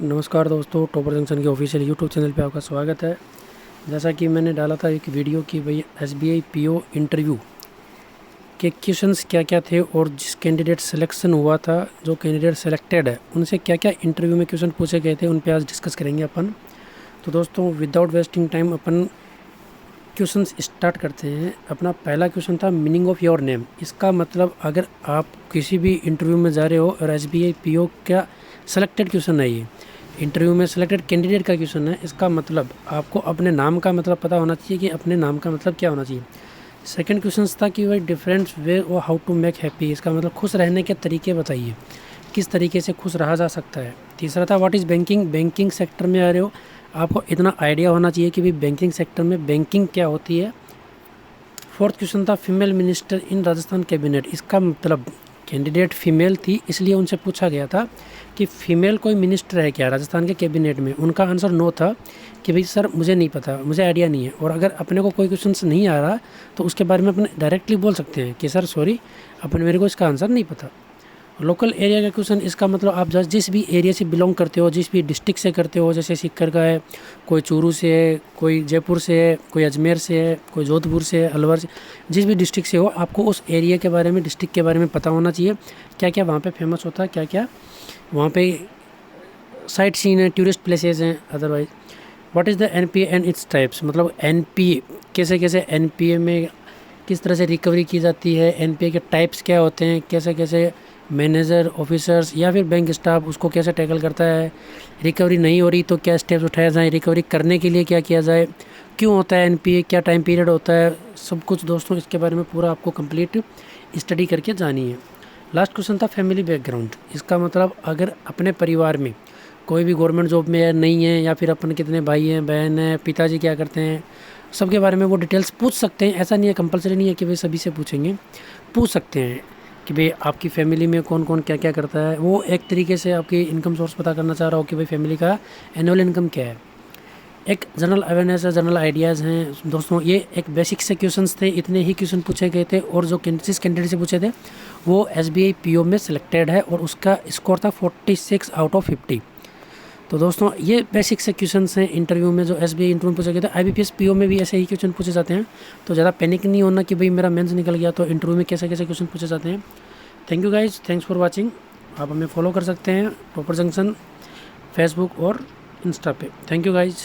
नमस्कार दोस्तों, topper junction के ऑफिशियल यूट्यूब चैनल पे आपका स्वागत है। जैसा कि मैंने डाला था एक वीडियो कि भाई एसबीआई पीओ इंटरव्यू के क्वेश्चंस क्या क्या थे और जिस कैंडिडेट सिलेक्शन हुआ था, जो कैंडिडेट सेलेक्टेड है, उनसे क्या क्या इंटरव्यू में क्वेश्चन पूछे गए थे, उन पे आज डिस्कस करेंगे अपन। तो दोस्तों विदाउट वेस्टिंग टाइम अपन क्वेश्चन स्टार्ट करते हैं। अपना पहला क्वेश्चन था मीनिंग ऑफ योर नेम। इसका मतलब अगर आप किसी भी इंटरव्यू में जा रहे हो और एसबीआई पीओ का सेलेक्टेड क्वेश्चन है, ये इंटरव्यू में सेलेक्टेड कैंडिडेट का क्वेश्चन है, इसका मतलब आपको अपने नाम का मतलब पता होना चाहिए कि अपने नाम का मतलब क्या होना चाहिए। सेकंड क्वेश्चन था कि भाई डिफरेंट वे और हाउ टू मेक हैप्पी। इसका मतलब खुश रहने के तरीके बताइए, किस तरीके से खुश रहा जा सकता है। तीसरा था what is banking. Banking sector में आ रहे हो, आपको इतना आइडिया होना चाहिए कि भाई बैंकिंग सेक्टर में बैंकिंग क्या होती है। फोर्थ क्वेश्चन था female minister in Rajasthan cabinet. इसका मतलब कैंडिडेट फीमेल थी, इसलिए उनसे पूछा गया था कि फ़ीमेल कोई मिनिस्टर है क्या राजस्थान के कैबिनेट में। उनका आंसर नो था कि भाई सर मुझे नहीं पता, मुझे आइडिया नहीं है। और अगर अपने को कोई क्वेश्चन नहीं आ रहा तो उसके बारे में अपने डायरेक्टली बोल सकते हैं कि सर सॉरी, अपन मेरे को इसका आंसर नहीं पता। लोकल एरिया का क्वेश्चन, इसका मतलब आप जिस भी एरिया से बिलोंग करते हो, जिस भी डिस्ट्रिक्ट से करते हो, जैसे सीकर का है, कोई चूरू से है, कोई जयपुर से है, कोई अजमेर से है, कोई जोधपुर से है, अलवर से, जिस भी डिस्ट्रिक्ट से हो, आपको उस एरिया के बारे में, डिस्ट्रिक्ट के बारे में पता होना चाहिए। क्या क्या वहाँ पे फेमस होता है, क्या क्या वहाँ पे साइट सीन है, टूरिस्ट प्लेसेस हैं। Otherwise what is the NPA and its types. मतलब एनपीए कैसे कैसे, एनपीए में किस तरह से रिकवरी की जाती है, एनपीए के टाइप्स क्या होते हैं, कैसे कैसे मैनेजर, ऑफिसर्स या फिर बैंक स्टाफ उसको कैसे टैकल करता है, रिकवरी नहीं हो रही तो क्या स्टेप्स उठाए जाएँ, रिकवरी करने के लिए क्या किया जाए, क्यों होता है एनपीए, क्या टाइम पीरियड होता है, सब कुछ दोस्तों इसके बारे में पूरा आपको कंप्लीट स्टडी करके जानी है। लास्ट क्वेश्चन था फैमिली बैकग्राउंड। इसका मतलब अगर अपने परिवार में कोई भी गवर्नमेंट जॉब में नहीं है, या फिर अपन कितने भाई हैं, बहन हैं, पिताजी क्या करते हैं, सबके बारे में वो डिटेल्स पूछ सकते हैं। ऐसा नहीं है, कंपलसरी नहीं है कि भाई सभी से पूछेंगे, पूछ सकते हैं कि भाई आपकी फैमिली में कौन कौन क्या क्या करता है। वो एक तरीके से आपकी इनकम सोर्स पता करना चाह रहा हो कि भाई फैमिली का एनुअल इनकम क्या है। एक जनरल अवेयरनेस है, जनरल आइडियाज़ हैं दोस्तों। ये एक बेसिक से क्वेश्चंस थे, इतने ही क्वेश्चन पूछे गए थे। और जो जिस कैंडिडेट से पूछे थे वो एसबीआई पीओ में सिलेक्टेड है और उसका स्कोर था 46 आउट ऑफ 50। तो दोस्तों ये बेसिक से क्वेश्चंस हैं इंटरव्यू में, जो एसबीआई इंटरव्यू में पूछे गए थे। आईबीपीएस पीओ में भी ऐसे ही क्वेश्चन पूछे जाते हैं, तो ज़्यादा पैनिक नहीं होना कि भाई मेरा मेंस निकल गया तो इंटरव्यू में कैसे कैसे क्वेश्चन पूछे जाते हैं। Thank you guys, thanks for watching. आप हमें फॉलो कर सकते हैं टॉपर जंक्शन फेसबुक और इंस्टा पे। Thank you guys.